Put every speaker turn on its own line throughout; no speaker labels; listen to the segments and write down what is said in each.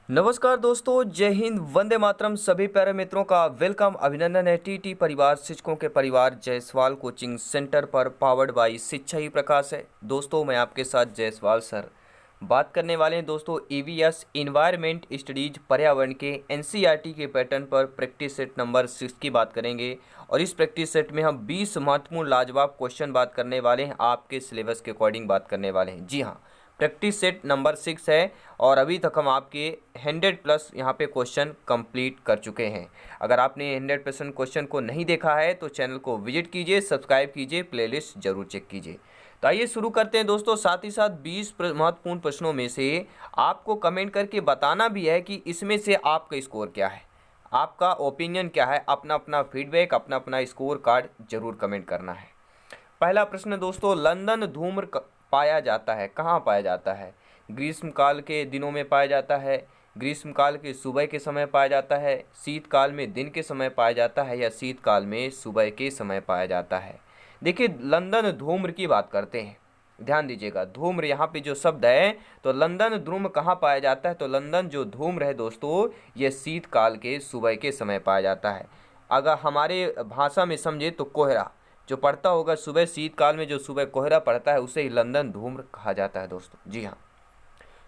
नमस्कार दोस्तों, जय हिंद, वंदे मातरम। सभी प्यारे मित्रों का वेलकम, अभिनंदन है टीटी परिवार शिक्षकों के परिवार जायसवाल कोचिंग सेंटर पर, पावर्ड बाई शिक्षा ही प्रकाश है। दोस्तों, मैं आपके साथ जायसवाल सर बात करने वाले हैं दोस्तों ईवीएस इन्वायरमेंट स्टडीज पर्यावरण के एनसीईआरटी के पैटर्न पर प्रैक्टिस सेट नंबर 6 की बात करेंगे। और इस प्रैक्टिस सेट में हम 20 महत्वपूर्ण लाजवाब क्वेश्चन बात करने वाले हैं, आपके सिलेबस के अकॉर्डिंग बात करने वाले हैं। जी हाँ, प्रैक्टिस सेट नंबर 6 है और अभी तक हम आपके 100+ यहाँ पे क्वेश्चन कंप्लीट कर चुके हैं। अगर आपने 100% क्वेश्चन को नहीं देखा है तो चैनल को विजिट कीजिए, सब्सक्राइब कीजिए, प्लेलिस्ट जरूर चेक कीजिए। तो आइए शुरू करते हैं दोस्तों। साथ ही साथ 20 महत्वपूर्ण प्रश्नों में से आपको कमेंट करके बताना भी है कि इसमें से आपका स्कोर क्या है, आपका ओपिनियन क्या है, अपना अपना फीडबैक, अपना अपना स्कोर कार्ड जरूर कमेंट करना है। पहला प्रश्न दोस्तों, लंदन धूम्र पाया जाता है, कहाँ पाया जाता है? ग्रीष्मकाल के दिनों में पाया जाता है, ग्रीष्मकाल के सुबह के समय पाया जाता है, शीतकाल में दिन के समय पाया जाता है, या शीतकाल में सुबह के समय पाया जाता है? देखिए, लंदन धूम्र की बात करते हैं, ध्यान दीजिएगा। धूम्र यहाँ पे जो शब्द है, तो लंदन धूम्र कहाँ पाया जाता है? तो लंदन जो धूम्र है दोस्तों, ये शीतकाल के सुबह के समय पाया जाता है। अगर हमारे भाषा में समझे तो कोहरा जो पड़ता होगा सुबह, शीतकाल में जो सुबह कोहरा पड़ता है, उसे ही लंदन धूम्र कहा जाता है दोस्तों। जी हाँ,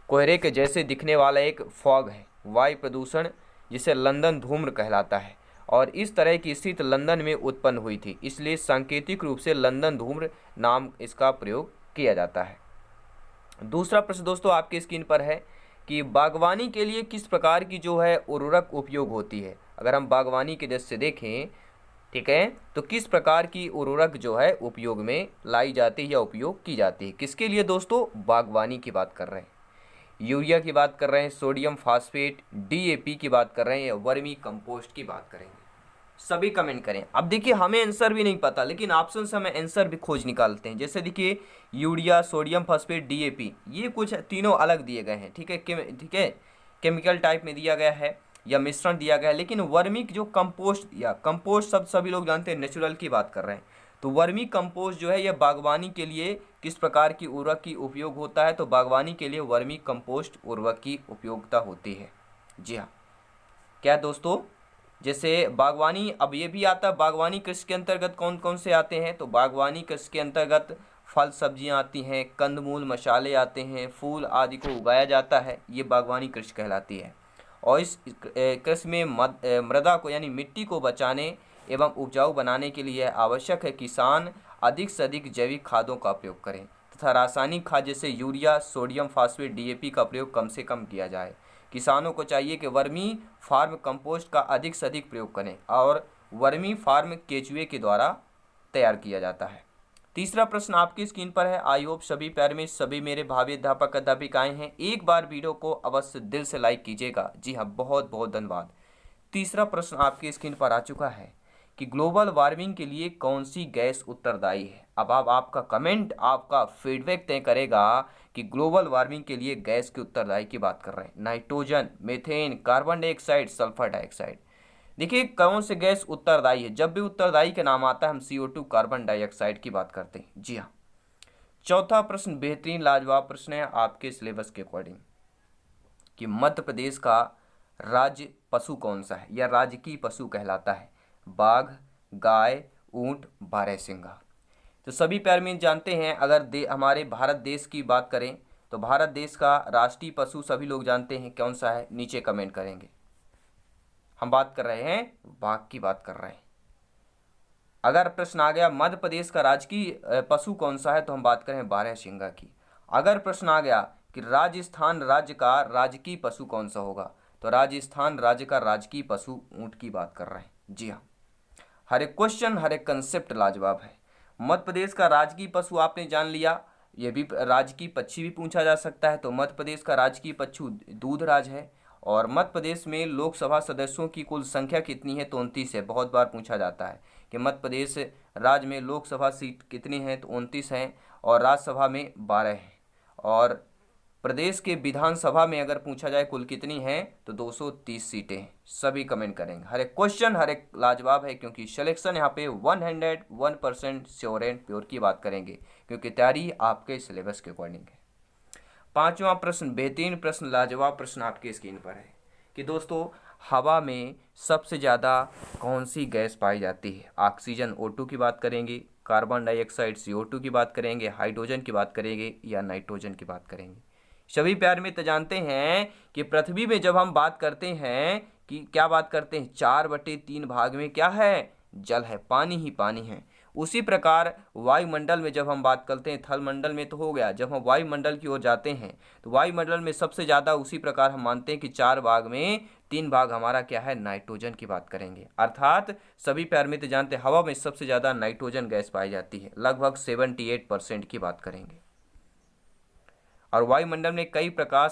कोहरे के जैसे दिखने वाला एक फॉग है, वायु प्रदूषण, जिसे लंदन धूम्र कहलाता है। और इस तरह की स्थिति लंदन में उत्पन्न हुई थी, इसलिए सांकेतिक रूप से लंदन धूम्र नाम इसका प्रयोग किया जाता है। दूसरा प्रश्न दोस्तों आपके स्क्रीन पर है कि बागवानी के लिए किस प्रकार की जो है उर्वरक उपयोग होती है। अगर हम बागवानी के दृष्टि से देखें, ठीक है, तो किस प्रकार की उर्वरक जो है उपयोग में लाई जाती है या उपयोग की जाती है? किसके लिए दोस्तों? बागवानी की बात कर रहे हैं, यूरिया की बात कर रहे हैं, सोडियम फास्फेट, डीएपी की बात कर रहे हैं, या वर्मी कंपोस्ट की बात करेंगे? सभी कमेंट करें। अब देखिए, हमें आंसर भी नहीं पता, लेकिन ऑप्शन से हमें आंसर भी खोज निकालते हैं। जैसे देखिए, यूरिया, सोडियम फास्फेट, डीएपी, ये कुछ तीनों अलग दिए गए हैं, ठीक है, ठीक है, केमिकल टाइप में दिया गया है या मिश्रण दिया गया है। लेकिन वर्मी जो कंपोस्ट या कंपोस्ट सब सभी लोग जानते हैं, नेचुरल की बात कर रहे हैं। तो वर्मी कंपोस्ट जो है यह बागवानी के लिए किस प्रकार की उर्वरक की उपयोग होता है? तो बागवानी के लिए वर्मी कंपोस्ट उर्वरक की उपयोगिता होती है। जी हाँ, क्या दोस्तों? जैसे बागवानी, अब ये भी आता है, बागवानी कृषि के अंतर्गत कौन कौन से आते हैं? तो बागवानी कृषि के अंतर्गत फल सब्जियां आती हैं, कंदमूल मसाले आते हैं, फूल आदि को उगाया जाता है, ये बागवानी कृषि कहलाती है। और इस कृषि में मृदा को यानी मिट्टी को बचाने एवं उपजाऊ बनाने के लिए आवश्यक है किसान अधिक से अधिक जैविक खादों का प्रयोग करें तथा रासायनिक खाद जैसे यूरिया, सोडियम फास्फेट, डीएपी का प्रयोग कम से कम किया जाए। किसानों को चाहिए कि वर्मी फार्म कंपोस्ट का अधिक से अधिक प्रयोग करें, और वर्मी फार्म केचुए के द्वारा तैयार किया जाता है। तीसरा प्रश्न आपकी स्क्रीन पर है। आई होप सभी प्यारे में सभी मेरे भावी अध्यापक अध्यापिकाएं हैं, एक बार वीडियो को अवश्य दिल से लाइक कीजिएगा। जी हाँ, बहुत बहुत धन्यवाद। तीसरा प्रश्न आपकी स्क्रीन पर आ चुका है कि ग्लोबल वार्मिंग के लिए कौन सी गैस उत्तरदायी है। अब आपका कमेंट, आपका फीडबैक तय करेगा कि ग्लोबल वार्मिंग के लिए गैस के उत्तरदायी की बात कर रहे हैं। Nitrogen, methane, carbon dioxide, sulphur dioxide. देखिए, कौन से गैस उत्तरदायी है? जब भी उत्तरदायी का नाम आता है हम CO2 कार्बन डाइऑक्साइड की बात करते हैं। जी हाँ। चौथा प्रश्न बेहतरीन लाजवाब प्रश्न है आपके सिलेबस के अकॉर्डिंग कि मध्य प्रदेश का राज्य पशु कौन सा है या राजकीय पशु कहलाता है? बाघ, गाय, ऊंट, बारहसिंगा। तो सभी प्यारे मित्र जानते हैं, अगर हमारे भारत देश की बात करें तो भारत देश का राष्ट्रीय पशु सभी लोग जानते हैं कौन सा है, नीचे कमेंट करेंगे। हम बात कर रहे हैं बाघ की बात कर रहे हैं। अगर प्रश्न आ गया मध्य प्रदेश का राजकीय पशु कौन सा है, तो हम बात करें बारहसिंगा की। अगर प्रश्न आ गया कि राजस्थान राज्य का राजकीय पशु कौन सा होगा, तो राजस्थान राज्य का राजकीय पशु ऊंट की बात कर रहे हैं। जी हाँ, हर एक क्वेश्चन, हर एक कंसेप्ट लाजवाब है। मध्य प्रदेश का राजकीय पशु आपने जान लिया, ये भी राजकीय पक्षी भी पूछा जा सकता है। तो मध्य प्रदेश का राजकीय पशु दूधराज है। और मध्य प्रदेश में लोकसभा सदस्यों की कुल संख्या कितनी है? तो 29 है। बहुत बार पूछा जाता है कि मध्य प्रदेश राज्य में लोकसभा सीट कितनी है? तो 29 हैं, और राज्यसभा में 12 हैं। और प्रदेश के विधानसभा में अगर पूछा जाए कुल कितनी है, तो 230 सीटें हैं। सभी कमेंट करेंगे। हर एक क्वेश्चन, हर एक लाजवाब है, क्योंकि सिलेक्शन यहाँ पे 101% श्योर एंड प्योर की बात करेंगे, क्योंकि तैयारी आपके सिलेबस के अकॉर्डिंग है। पांचवा प्रश्न, बेहतरीन प्रश्न, लाजवाब प्रश्न आपके स्क्रीन पर है कि दोस्तों हवा में सबसे ज़्यादा कौन सी गैस पाई जाती है? ऑक्सीजन O2 की बात करेंगे, कार्बन डाइऑक्साइड CO2 की बात करेंगे, हाइड्रोजन की बात करेंगे या नाइट्रोजन की बात करेंगे? सभी प्यारे मित्र जानते हैं कि पृथ्वी में जब हम बात करते हैं कि क्या बात करते हैं, 4/3 भाग में क्या है? जल है, पानी ही पानी है। उसी प्रकार वायुमंडल में जब हम बात करते हैं, थल मंडल में तो हो गया, जब हम वायुमंडल की ओर जाते हैं तो वायुमंडल में सबसे ज़्यादा उसी प्रकार हम मानते हैं कि 4 भाग में 3 भाग हमारा क्या है? नाइट्रोजन की बात करेंगे। अर्थात सभी प्यारे मित्र जानते हैं हवा में सबसे ज़्यादा नाइट्रोजन गैस पाई जाती है, लगभग 78% की बात करेंगे। और वायुमंडल में कई प्रकार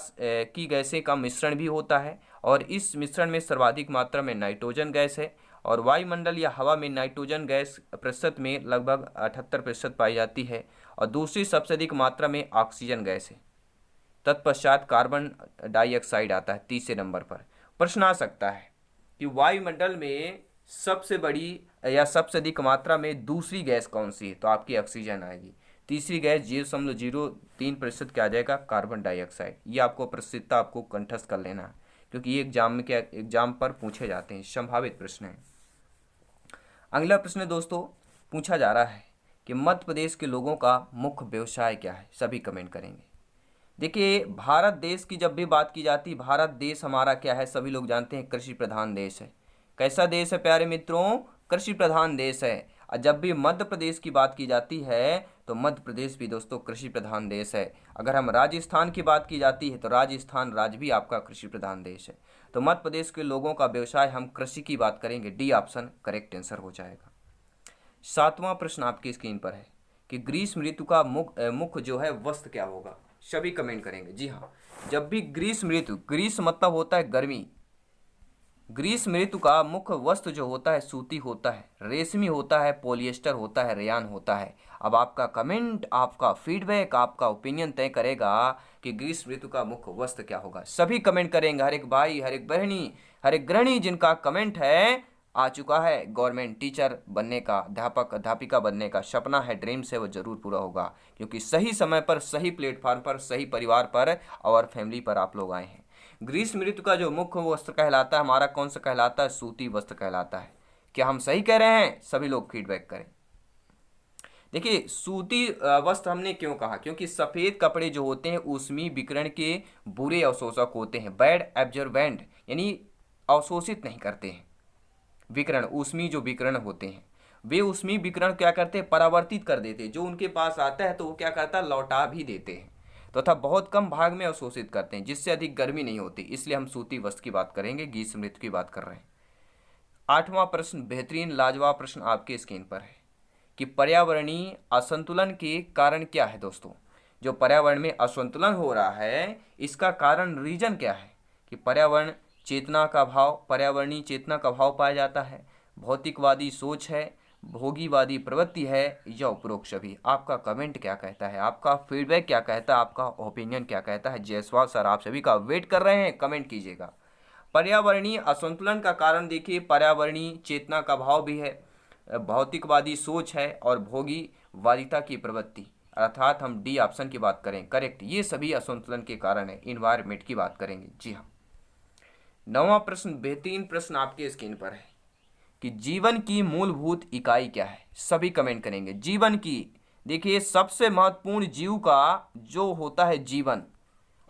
की गैसें का मिश्रण भी होता है और इस मिश्रण में सर्वाधिक मात्रा में नाइट्रोजन गैस है। और वायुमंडल या हवा में नाइट्रोजन गैस प्रतिशत में लगभग 78% पाई जाती है और दूसरी सबसे अधिक मात्रा में ऑक्सीजन गैस है। तत्पश्चात कार्बन डाइऑक्साइड आता है तीसरे नंबर पर। प्रश्न आ सकता है कि वायुमंडल में सबसे बड़ी या सबसे अधिक मात्रा में दूसरी गैस कौन सी है? तो आपकी ऑक्सीजन आएगी। तीसरी गैस 0.03% क्या आ जाएगा? Carbon dioxide. ये आपको प्रसिद्धता आपको कंठस्थ कर लेना है क्योंकि ये एग्जाम पर पूछे जाते हैं, संभावित प्रश्न है। अगला प्रश्न दोस्तों पूछा जा रहा है कि मध्य प्रदेश के लोगों का मुख्य व्यवसाय क्या है? सभी कमेंट करेंगे। देखिए भारत देश की जब भी बात की जाती है, भारत देश हमारा क्या है? सभी लोग जानते हैं कृषि प्रधान देश है। कैसा देश है प्यारे मित्रों? कृषि प्रधान देश है। और जब भी मध्य प्रदेश की बात की जाती है तो मध्य प्रदेश भी दोस्तों कृषि प्रधान देश है। अगर हम राजस्थान की बात की जाती है तो राजस्थान राज्य भी आपका कृषि प्रधान देश है। तो मध्य प्रदेश के लोगों का व्यवसाय हम कृषि की बात करेंगे, डी ऑप्शन करेक्ट आंसर हो जाएगा। सातवां प्रश्न आपकी स्क्रीन पर है कि ग्रीष्म ऋतु का मुख्य जो है वस्त्र क्या होगा? सभी कमेंट करेंगे। जी हाँ, जब भी ग्रीष्म ऋतु, ग्रीष्म मतलब होता है गर्मी, ग्रीष्म ऋतु का मुख्य वस्त्र जो होता है सूती होता है, रेशमी होता है, पॉलिएस्टर होता है, रेयान होता है। अब आपका कमेंट, आपका फीडबैक, आपका ओपिनियन तय करेगा कि ग्रीष्म ऋतु का मुख्य वस्त्र क्या होगा। सभी कमेंट करेंगे, हर एक भाई, हर एक बहनी, हर एक गृहिणी जिनका कमेंट है आ चुका है, गवर्नमेंट टीचर बनने का, अध्यापक अध्यापिका बनने का सपना है, ड्रीम्स है, वो जरूर पूरा होगा क्योंकि सही समय पर, सही प्लेटफॉर्म पर, सही परिवार पर और फैमिली पर आप लोग आए हैं। ग्रीष्म ऋतु का जो मुख्य वस्त्र कहलाता है हमारा कौन सा कहलाता है? सूती वस्त्र कहलाता है। क्या हम सही कह रहे हैं? सभी लोग फीडबैक करें। देखिए सूती वस्त्र हमने क्यों कहा? क्योंकि सफ़ेद कपड़े जो होते हैं ऊष्मीय विकिरण के बुरे अवशोषक होते हैं, बैड एब्जॉर्बेंट, यानी अवशोषित नहीं करते हैं विकिरण। ऊष्मीय जो विकिरण होते हैं वे ऊष्मीय विकिरण क्या करते हैं? परावर्तित कर देते हैं। जो उनके पास आता है तो वो क्या करता है? लौटा भी देते हैं। तो तथा बहुत कम भाग में अवशोषित करते हैं जिससे अधिक गर्मी नहीं होती, इसलिए हम सूती वस्त्र की बात करेंगे, ग्रीष्म ऋतु की बात कर रहे हैं। आठवां प्रश्न, बेहतरीन लाजवाब प्रश्न आपके स्क्रीन पर है कि पर्यावरणीय असंतुलन के कारण क्या है? दोस्तों जो पर्यावरण में असंतुलन हो रहा है इसका कारण, रीजन क्या है? कि पर्यावरण चेतना का भाव, पर्यावरणीय चेतना का भाव पाया जाता है, भौतिकवादी सोच है, भोगीवादी प्रवृत्ति है या उपरोक्त सभी। आपका कमेंट क्या कहता है? आपका फीडबैक क्या कहता है? आपका ओपिनियन क्या कहता है? जायसवाल सर आप सभी का वेट कर रहे हैं, कमेंट कीजिएगा। पर्यावरणीय असंतुलन का कारण देखिए पर्यावरणीय चेतना का भाव भी है, भौतिकवादी सोच है और भोगीवादिता की प्रवृत्ति, अर्थात हम डी ऑप्शन की बात करें करेक्ट। ये सभी असंतुलन के कारण है। इन्वायरमेंट की बात करेंगे। जी हाँ, नौवां प्रश्न, बेहतरीन प्रश्न आपके स्क्रीन पर है कि जीवन की मूलभूत इकाई क्या है? सभी कमेंट करेंगे। जीवन की, देखिए सबसे महत्वपूर्ण जीव का जो होता है जीवन,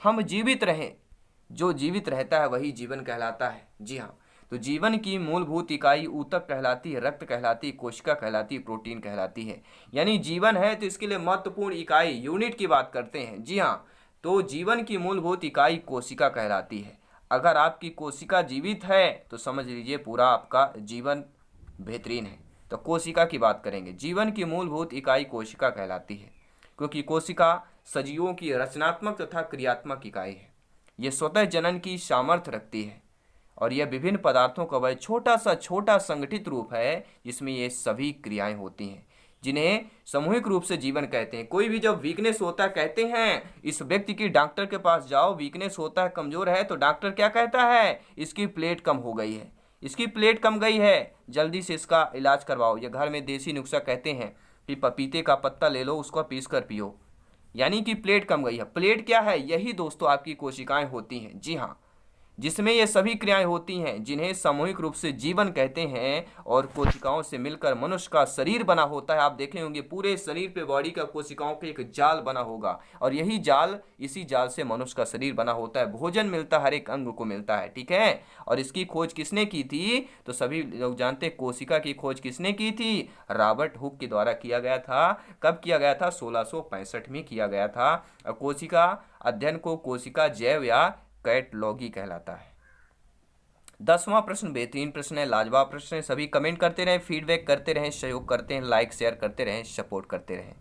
हम जीवित रहें, जो जीवित रहता है वही जीवन कहलाता है। जी हाँ, तो जीवन की मूलभूत इकाई ऊतक कहलाती है, रक्त कहलाती है, कोशिका कहलाती है, प्रोटीन कहलाती है। यानी जीवन है तो इसके लिए महत्वपूर्ण इकाई, यूनिट की बात करते हैं। जी हाँ, तो जीवन की मूलभूत इकाई कोशिका कहलाती है। अगर आपकी कोशिका जीवित है तो समझ लीजिए पूरा आपका जीवन बेहतरीन है। तो कोशिका की बात करेंगे। जीवन की मूलभूत इकाई कोशिका कहलाती है क्योंकि कोशिका सजीवों की रचनात्मक तथा क्रियात्मक इकाई है। ये स्वतः जनन की सामर्थ्य रखती है और यह विभिन्न पदार्थों का वह छोटा संगठित रूप है जिसमें ये सभी क्रियाएं होती हैं, जिन्हें सामूहिक रूप से जीवन कहते हैं। कोई भी जब वीकनेस होता है, कहते हैं इस व्यक्ति की डॉक्टर के पास जाओ, वीकनेस होता है, कमजोर है, तो डॉक्टर क्या कहता है? इसकी प्लेट कम हो गई है, इसकी प्लेट कम गई है, जल्दी से इसका इलाज करवाओ। या घर में देसी नुस्खा कहते हैं कि पपीते का पत्ता ले लो, उसको पीस कर पियो, यानी कि प्लेट कम गई है। प्लेट क्या है? यही दोस्तों आपकी कोशिकाएं होती हैं। जी हाँ, जिसमें ये सभी क्रियाएं होती हैं जिन्हें सामूहिक रूप से जीवन कहते हैं और कोशिकाओं से मिलकर मनुष्य का शरीर बना होता है। आप देखे होंगे पूरे शरीर पे बॉडी का कोशिकाओं का एक जाल बना होगा और यही जाल, इसी जाल से मनुष्य का शरीर बना होता है। भोजन मिलता है, हर एक अंग को मिलता है। ठीक है, और इसकी खोज किसने की थी? तो सभी लोग जानते हैं, कोशिका की खोज किसने की थी? रॉबर्ट हुक के द्वारा किया गया था। कब किया गया था? 1665 में किया गया था। और कोशिका अध्ययन को कोशिका जैव या कैटलॉगी कहलाता है। 10वां प्रश्न बेहतरीन प्रश्न है, लाजवाब प्रश्न है। सभी कमेंट करते रहें, फीडबैक करते रहें, सहयोग करते हैं, लाइक शेयर करते रहें, सपोर्ट करते रहें।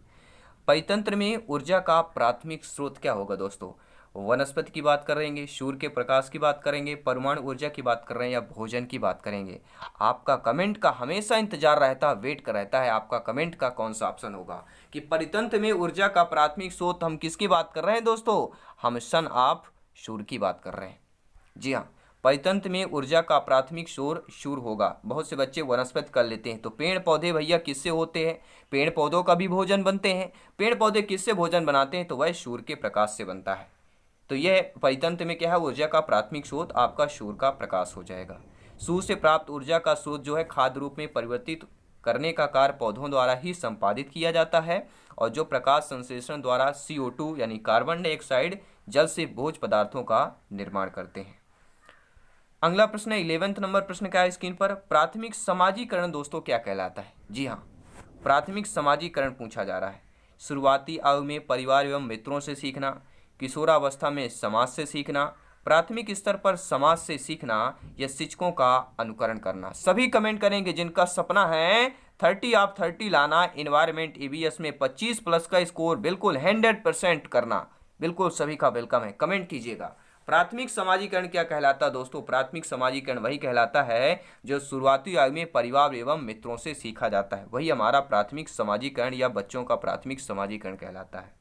परितंत्र में ऊर्जा का प्राथमिक स्रोत क्या होगा दोस्तों? वनस्पति की बात करेंगे, सूर्य के प्रकाश की बात करेंगे, परमाणु ऊर्जा की बात कर रहे हैं या भोजन की बात करेंगे? आपका कमेंट का हमेशा इंतजार रहता है, वेट कर रहता है आपका कमेंट का कौन सा ऑप्शन होगा कि परितंत्र में ऊर्जा का प्राथमिक स्रोत। हम किसकी बात कर रहे हैं दोस्तों? हम सन ऑफ सूर्य की बात कर रहे हैं। जी हाँ, परितंत्र में ऊर्जा का प्राथमिक सूर्य होगा। बहुत से बच्चे वनस्पति कर लेते हैं, तो पेड़ पौधे भैया किससे होते हैं? पेड़ पौधों का भी भोजन बनते हैं। पेड़ पौधे किससे भोजन बनाते हैं? तो वह सूर्य के प्रकाश से बनता है। तो यह परितंत्र में क्या है? ऊर्जा का प्राथमिक स्रोत आपका सूर्य का प्रकाश हो जाएगा। सूर्य से प्राप्त ऊर्जा का स्रोत जो है खाद्य रूप में परिवर्तित करने का कार्य पौधों द्वारा ही संपादित किया जाता है, और जो प्रकाश संश्लेषण द्वारा CO2 यानी कार्बन डाइऑक्साइड जल से भोज्य पदार्थों का निर्माण करते हैं। अगला प्रश्न है 11th नंबर प्रश्न क्या है स्क्रीन पर? प्राथमिक समाजीकरण दोस्तों क्या कहलाता है? जी हाँ, प्राथमिक समाजीकरण पूछा जा रहा है। शुरुआती आयु में परिवार एवं मित्रों से सीखना, किशोरावस्था में समाज से सीखना, प्राथमिक स्तर पर समाज से सीखना या शिक्षकों का अनुकरण करना। सभी कमेंट करेंगे जिनका सपना है 30 ऑफ 30 लाना, इन्वायरमेंट EVS में 25 प्लस का स्कोर बिल्कुल 100% करना। बिल्कुल सभी का वेलकम है, कमेंट कीजिएगा। प्राथमिक समाजीकरण क्या कहलाता है दोस्तों? प्राथमिक समाजीकरण वही कहलाता है जो शुरुआती आयु में परिवार एवं मित्रों से सीखा जाता है, वही हमारा प्राथमिक समाजीकरण या बच्चों का प्राथमिक समाजीकरण कहलाता है।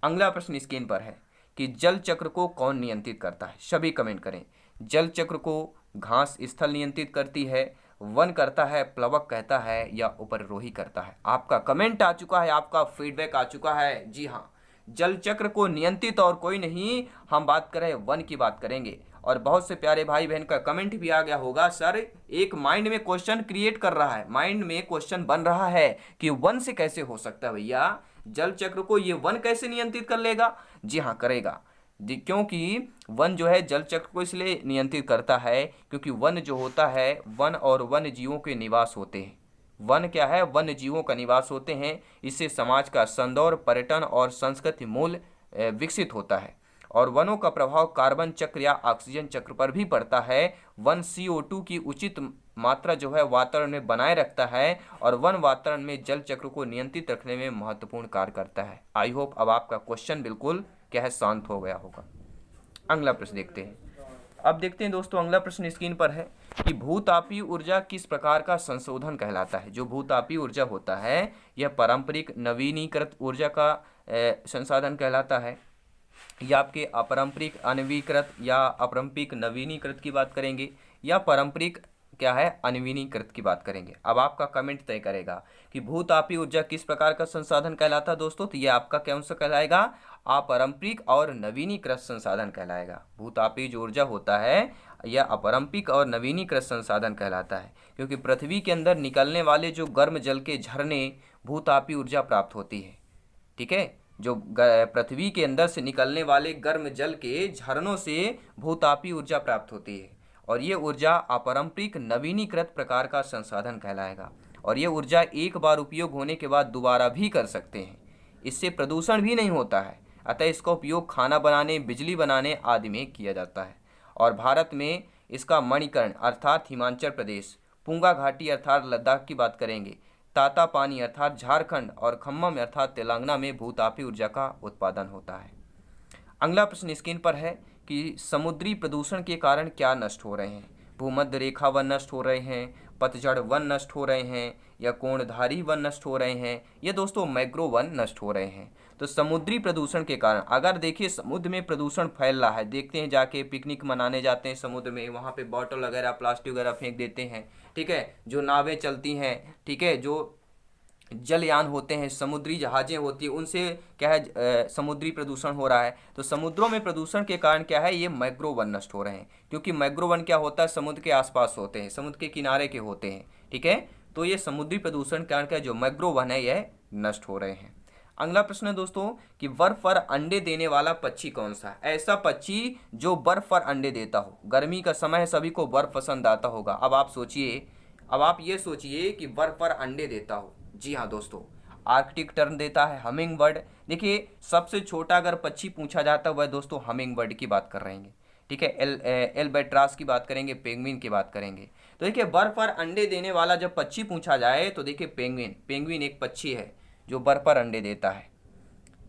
अगला प्रश्न स्क्रीन पर है कि जल चक्र को कौन नियंत्रित करता है? सभी कमेंट करें। जल चक्र को घास स्थल नियंत्रित करती है, वन करता है, प्लवक कहता है या उपरोही करता है? आपका कमेंट आ चुका है, आपका फीडबैक आ चुका है। जी हाँ, जल चक्र को नियंत्रित और कोई नहीं, हम बात करें वन की बात करेंगे। और बहुत से प्यारे भाई बहन का कमेंट भी आ गया होगा, सर एक माइंड में क्वेश्चन क्रिएट कर रहा है, माइंड में क्वेश्चन बन रहा है कि वन से कैसे हो सकता है भैया? जल चक्र को ये वन कैसे नियंत्रित कर लेगा? जी हाँ, करेगा। क्योंकि वन जो है जल चक्र को इसलिए नियंत्रित करता है क्योंकि वन जो होता है, वन और वन्य जीवों के निवास होते हैं। वन क्या है? वन्य जीवों का निवास होते हैं। इससे समाज का सौंदर्य, पर्यटन और संस्कृति मूल विकसित होता है। और वनों का प्रभाव कार्बन चक्र या ऑक्सीजन चक्र पर भी पड़ता है। वन CO2 की उचित मात्रा जो है वातावरण में बनाए रखता है और वन वातावरण में जल चक्र को नियंत्रित रखने में महत्वपूर्ण कार्य करता है। आई होप अब आपका क्वेश्चन बिल्कुल क्या है, शांत हो गया होगा। अगला प्रश्न देखते हैं। अब देखते हैं दोस्तों, अगला प्रश्न स्क्रीन पर है कि भूतापीय ऊर्जा किस प्रकार का संशोधन कहलाता है? जो भूतापीय ऊर्जा होता है यह पारंपरिक नवीनीकृत ऊर्जा का संसाधन कहलाता है, या आपके अपारंपरिक अनवीकृत या अपारंपरिक नवीनीकृत की बात करेंगे, या पारंपरिक क्या है, अनवीनीकृत की बात करेंगे। अब आपका कमेंट तय करेगा कि भूतापीय ऊर्जा किस प्रकार का संसाधन कहलाता है दोस्तों। तो ये आपका क्या अंश कहलाएगा? अपारंपरिक और नवीनीकृत संसाधन कहलाएगा। भूतापीय जो ऊर्जा होता है यह अपारंपरिक और नवीनीकृत संसाधन कहलाता है, क्योंकि पृथ्वी के अंदर निकलने वाले जो गर्म जल के झरने भूतापीय ऊर्जा प्राप्त होती है। ठीक है, जो पृथ्वी के अंदर से निकलने वाले गर्म जल के झरनों से भूतापीय ऊर्जा प्राप्त होती है, और ये ऊर्जा अपारंपरिक नवीनीकृत प्रकार का संसाधन कहलाएगा। और ये ऊर्जा एक बार उपयोग होने के बाद दोबारा भी कर सकते हैं। इससे प्रदूषण भी नहीं होता है, अतः इसका उपयोग खाना बनाने, बिजली बनाने आदि में किया जाता है। और भारत में इसका मणिकर्ण अर्थात हिमाचल प्रदेश, पुंगा घाटी अर्थात लद्दाख की बात करेंगे, तातापानी अर्थात झारखंड और खम्मम अर्थात तेलंगाना में भूतापीय ऊर्जा का उत्पादन होता है। अगला प्रश्न स्क्रीन पर है कि समुद्री प्रदूषण के कारण क्या नष्ट हो रहे हैं? भूमध्य रेखा वन नष्ट हो रहे हैं, पतझड़ वन नष्ट हो रहे हैं, या कोणधारी वन नष्ट हो रहे हैं, ये दोस्तों मैग्रो वन नष्ट हो रहे हैं। तो समुद्री प्रदूषण के कारण अगर देखिए समुद्र में प्रदूषण फैल रहा है, देखते हैं जाके पिकनिक मनाने जाते हैं समुद्र में, वहाँ पे बॉटल वगैरह प्लास्टिक वगैरह फेंक देते हैं। ठीक है, जो नावें चलती हैं, ठीक है, जो जलयान होते हैं, समुद्री जहाज़ें होती हैं, उनसे क्या है समुद्री प्रदूषण हो रहा है। तो समुद्रों में प्रदूषण के कारण क्या है, ये मैंग्रोव वन नष्ट हो रहे हैं, क्योंकि मैंग्रोव वन क्या होता है, समुद्र के आसपास होते हैं, समुद्र के किनारे के होते हैं। ठीक है, तो ये समुद्री प्रदूषण के कारण क्या जो मैंग्रोव वन है यह नष्ट हो रहे हैं। अगला प्रश्न है दोस्तों कि बर्फ पर अंडे देने वाला पक्षी कौन सा है? ऐसा पक्षी जो बर्फ पर अंडे देता हो। गर्मी का समय है, सभी को बर्फ पसंद आता होगा। अब आप सोचिए, अब आप ये सोचिए कि बर्फ पर अंडे देता हो। जी हाँ दोस्तों, आर्कटिक टर्न देता है, हमिंग बर्ड। देखिए सबसे छोटा अगर पक्षी पूछा जाता है वह दोस्तों हमिंग बर्ड की बात कर रहे हैं। ठीक है, एल्बेट्रास की बात करेंगे, पेंगुइन की बात करेंगे। तो देखिए बर्फ पर अंडे देने वाला जब पक्षी पूछा जाए तो देखिए पेंगुइन एक पक्षी है जो बर्फ पर अंडे देता है।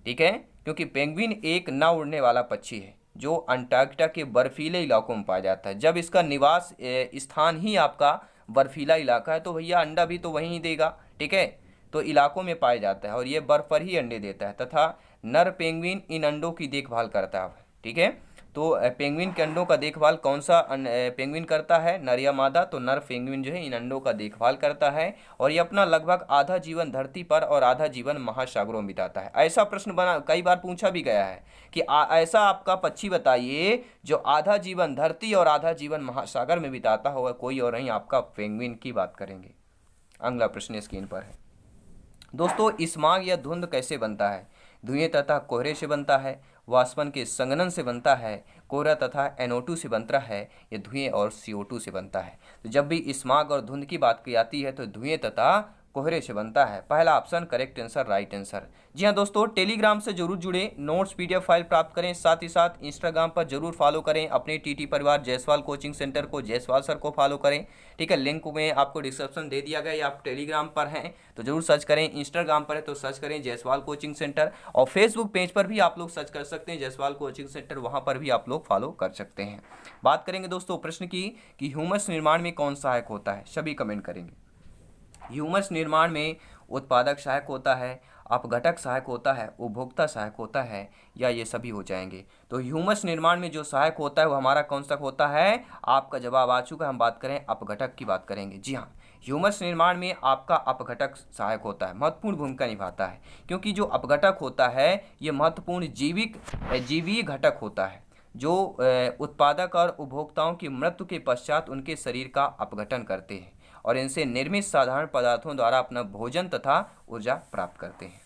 ठीक है, क्योंकि पेंगुइन एक न उड़ने वाला पक्षी है जो अंटार्कटिका के बर्फीले इलाकों में पाया जाता है। जब इसका निवास स्थान ही आपका बर्फीला इलाका है तो भैया अंडा भी तो वहीं ही देगा। ठीक है, तो इलाकों में पाया जाता है और ये बर्फ पर ही अंडे देता है तथा नर पेंगुइन इन अंडों की देखभाल करता है। ठीक है, तो पेंगुइन के अंडों का देखभाल कौन सा पेंगुइन करता है, नर या मादा? तो नर पेंगुइन जो है इन अंडों का देखभाल करता है और ये अपना लगभग आधा जीवन धरती पर और आधा जीवन महासागरों में बिताता है। ऐसा प्रश्न बना कई बार पूछा भी गया है कि ऐसा आपका पक्षी बताइए जो आधा जीवन धरती और आधा जीवन महासागर में बिताता होगा, कोई और नहीं, आपका पेंगुइन की बात करेंगे। अगला प्रश्न स्क्रीन पर है दोस्तों, स्मॉग या धुंध कैसे बनता है? धुएं तथा कोहरे से बनता है, वाष्पन के संघनन से बनता है, कोहरा तथा NO2 से बनता है, ये धुएं और CO2 से बनता है। तो जब भी स्मॉग और धुंध की बात की जाती है तो धुएं तथा कोहरे से बनता है। पहला option correct answer, right answer. जी हाँ दोस्तों, टेलीग्राम से जरूर जुड़े, नोट्स PDF फाइल प्राप्त करें, साथ ही साथ इंस्टाग्राम पर जरूर फॉलो करें अपने TT परिवार जायसवाल कोचिंग सेंटर को, जायसवाल सर को फॉलो करें। ठीक है, लिंक में आपको डिस्क्रिप्शन दे दिया गया है। आप टेलीग्राम पर हैं तो जरूर सर्च करें, इंस्टाग्राम पर है तो सर्च करें जायसवाल कोचिंग सेंटर, और फेसबुक पेज पर भी आप लोग सर्च कर सकते हैं जायसवाल कोचिंग सेंटर, वहाँ पर भी आप लोग फॉलो कर सकते हैं। बात करेंगे दोस्तों प्रश्न की कि ह्यूमस निर्माण में कौन सहायक होता है? सभी कमेंट करेंगे। ह्यूमस निर्माण में उत्पादक सहायक होता है, अपघटक सहायक होता है, उपभोक्ता सहायक होता है, या ये सभी हो जाएंगे? तो ह्यूमस निर्माण में जो सहायक होता है वो हमारा कौन सा होता है? आपका जवाब आ चुका है, हम बात करें अपघटक की बात करेंगे। जी हाँ, ह्यूमस निर्माण में आपका अपघटक सहायक होता है, महत्वपूर्ण भूमिका निभाता है, क्योंकि जो अपघटक होता है ये महत्वपूर्ण जीवीय घटक होता है जो उत्पादक और उपभोक्ताओं की मृत्यु के पश्चात उनके शरीर का अपघटन करते हैं और इनसे निर्मित साधारण पदार्थों द्वारा अपना भोजन तथा ऊर्जा प्राप्त करते हैं।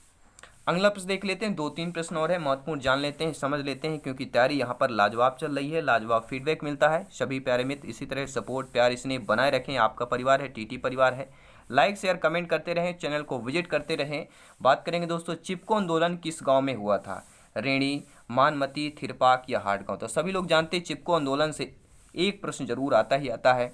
अगला प्रश्न देख लेते हैं, 2-3 प्रश्न और है, महत्वपूर्ण जान लेते हैं, समझ लेते हैं, क्योंकि तैयारी यहाँ पर लाजवाब चल रही है, लाजवाब फीडबैक मिलता है। सभी प्यारे मित्र इसी तरह सपोर्ट प्यार स्नेह बनाए रखें, आपका परिवार है, TT परिवार है। लाइक शेयर कमेंट करते रहें, चैनल को विजिट करते रहें। बात करेंगे दोस्तों, चिपको आंदोलन किस गाँव में हुआ था? रेणी, मानमती, थिरपाक या हाटगांव? तो सभी लोग जानते हैं चिपको आंदोलन से एक प्रश्न जरूर आता ही आता है,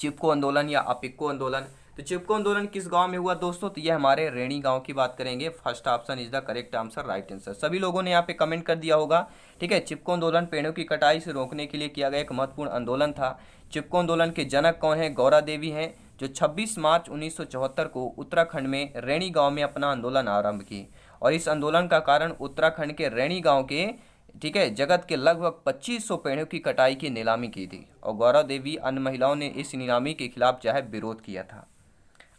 चिपको आंदोलन या अपिक्को आंदोलन। तो चिपको आंदोलन किस गांव में हुआ दोस्तों? तो ये हमारे रेणी गांव की बात करेंगे। First option is the correct answer, right answer. सभी लोगों ने यहाँ पे कमेंट कर दिया होगा। ठीक है, चिपको आंदोलन पेड़ों की कटाई से रोकने के लिए किया गया एक महत्वपूर्ण आंदोलन था। चिपको आंदोलन के जनक कौन है? गौरा देवी हैं, जो 26 मार्च 1974 को उत्तराखंड में रेणी गाँव में अपना आंदोलन आरंभ की। और इस आंदोलन का कारण उत्तराखंड के रेणी गाँव के, ठीक है, जगत के लगभग 2500 पेड़ों की कटाई की नीलामी की थी और गौरा देवी अन्य महिलाओं ने इस नीलामी के खिलाफ चाहे विरोध किया था।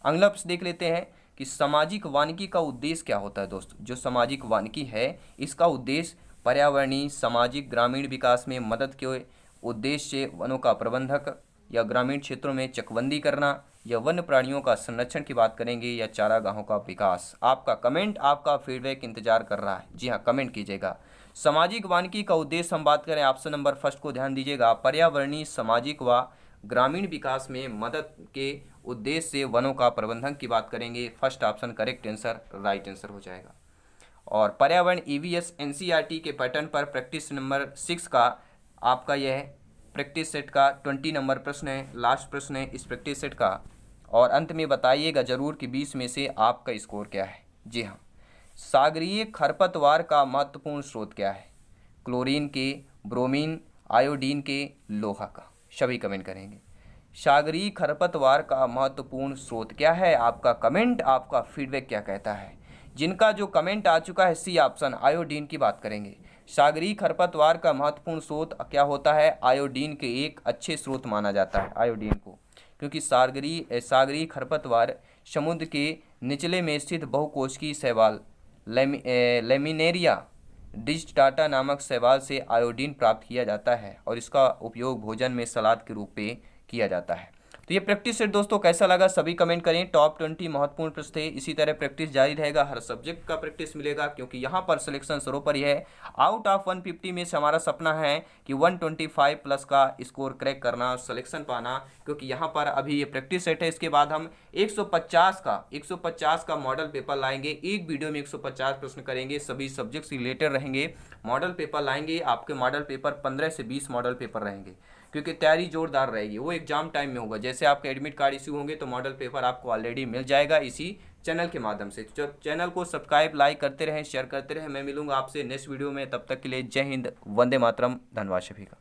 अगला प्रश्न देख लेते हैं कि सामाजिक वानिकी का उद्देश्य क्या होता है दोस्तों? जो सामाजिक वानिकी है इसका उद्देश्य पर्यावरणीय, सामाजिक, ग्रामीण विकास में मदद के उद्देश्य से वनों का प्रबंधक या ग्रामीण क्षेत्रों में चकबंदी करना या वन्य प्राणियों का संरक्षण की बात करेंगे या चारागाहों का विकास। आपका कमेंट, आपका फीडबैक इंतजार कर रहा है। जी हाँ, कमेंट कीजिएगा। सामाजिक वानिकी का उद्देश्य हम बात करें, ऑप्शन नंबर फर्स्ट को ध्यान दीजिएगा, पर्यावरणीय, सामाजिक व ग्रामीण विकास में मदद के उद्देश्य से वनों का प्रबंधन की बात करेंगे। First option correct answer, right answer हो जाएगा। और पर्यावरण EVS NCERT के पैटर्न पर प्रैक्टिस नंबर 6 का आपका यह प्रैक्टिस सेट का 20 नंबर प्रश्न है, लास्ट प्रश्न है इस प्रैक्टिस सेट का। और अंत में बताइएगा जरूर कि 20 में से आपका स्कोर क्या है। जी हाँ, सागरीय खरपतवार का महत्वपूर्ण स्रोत क्या है? क्लोरीन के, ब्रोमीन, आयोडीन के, लोहा का? सभी कमेंट करेंगे। सागरीय खरपतवार का महत्वपूर्ण स्रोत क्या है? आपका कमेंट, आपका फीडबैक क्या कहता है? जिनका जो कमेंट आ चुका है C ऑप्शन, आयोडीन की बात करेंगे। सागरीय खरपतवार का महत्वपूर्ण स्रोत क्या होता है? आयोडीन के एक अच्छे स्रोत माना जाता है आयोडीन को, क्योंकि सागरीय खरपतवार समुद्र के निचले में स्थित बहुकोशिकीय शैवाल लेमिनेरिया डिजिटाटा नामक शैवाल से आयोडीन प्राप्त किया जाता है और इसका उपयोग भोजन में सलाद के रूप में किया जाता है। तो ये प्रैक्टिस सेट दोस्तों कैसा लगा सभी कमेंट करें। टॉप 20 महत्वपूर्ण प्रश्न थे, इसी तरह प्रैक्टिस जारी रहेगा, हर सब्जेक्ट का प्रैक्टिस मिलेगा क्योंकि यहाँ पर सिलेक्शन सर्वोपरि है। आउट ऑफ 150 में से हमारा सपना है कि 125 प्लस का स्कोर क्रैक करना, सिलेक्शन पाना, क्योंकि यहाँ पर अभी ये प्रैक्टिस सेट है। इसके बाद हम 150 का मॉडल पेपर लाएंगे, एक वीडियो में 150 प्रश्न करेंगे, सभी सब्जेक्ट से रिलेटेड रहेंगे। मॉडल पेपर लाएंगे, आपके मॉडल पेपर 15 से 20 मॉडल पेपर रहेंगे क्योंकि तैयारी जोरदार रहेगी। वो एग्जाम टाइम में होगा, जैसे आपके एडमिट कार्ड इश्यू होंगे तो मॉडल पेपर आपको ऑलरेडी मिल जाएगा इसी चैनल के माध्यम से। चैनल को सब्सक्राइब लाइक करते रहें, शेयर करते रहें। मैं मिलूंगा आपसे नेक्स्ट वीडियो में, तब तक के लिए जय हिंद, वंदे मातरम, धन्यवाद सभी का।